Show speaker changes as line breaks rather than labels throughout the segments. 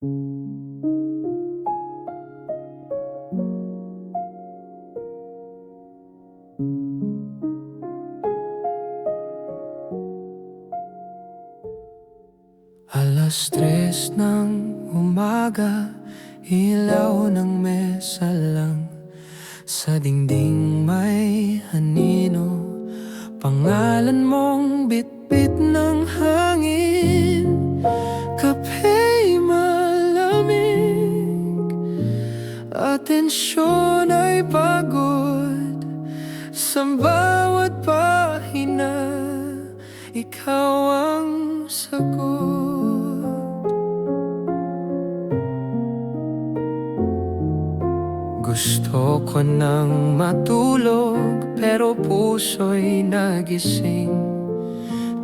Alas 3 ng umaga, ilaw ng mesa lang. Sa dingding may anino, pangalan mong bitbit ng hangin. Kapey malamig, atensyon ay pagod. Sa bawat pahina, ikaw ang sagot. Gusto ko nang matulog, pero puso'y nagising.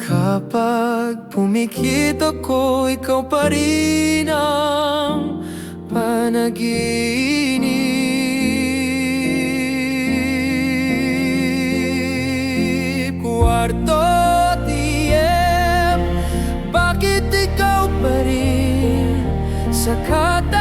Kapag pumikit ako, ikaw pa rin ang panaginip. Kwarto TM, bakit ikaw pa rin sa katahimikan?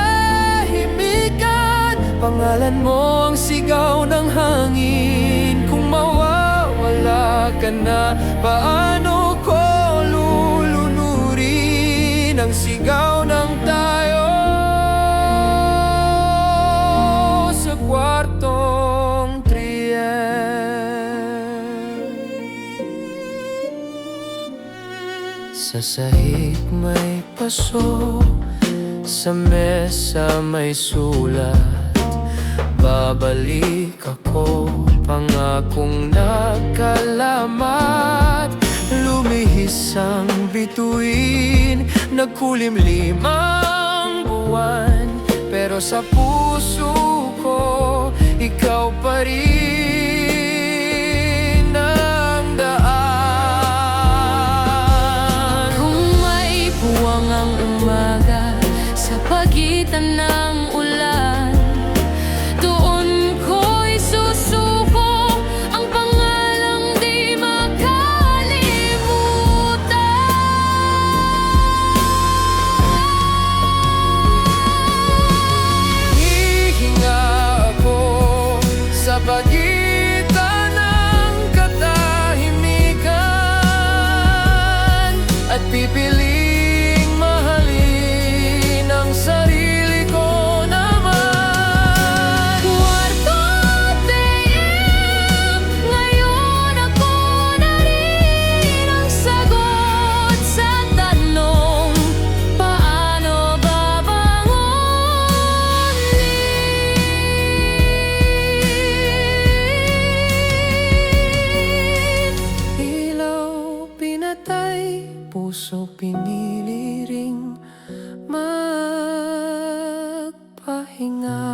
Pangalan mo ang sigaw ng hangin. Kung mawawala ka na, paano ko lulunurin ang sigaw ng tayo sa kwartong 3M? Sa sahig may paso, sa mesa may sulat. Babalik ako, pangakong nagkalamat. Lumihis ang bituin, nagkulimlim ang buwan. Pero sa puso ko, ikaw pa rin ang daan.
Kung may buwang ang umaga sa pagitan ng ulan, doon ko'y susuko ang pangalang di makalimutan.
Hihinga ako sa pagitan ng katahimikan, at pipiling mahalin ang sarili ko naman.
Kwarto TM, ngayon ako na rin ang sagot sa tanong, paano babangonin?
Ilaw pinatay, puso pinili ring magpahinga.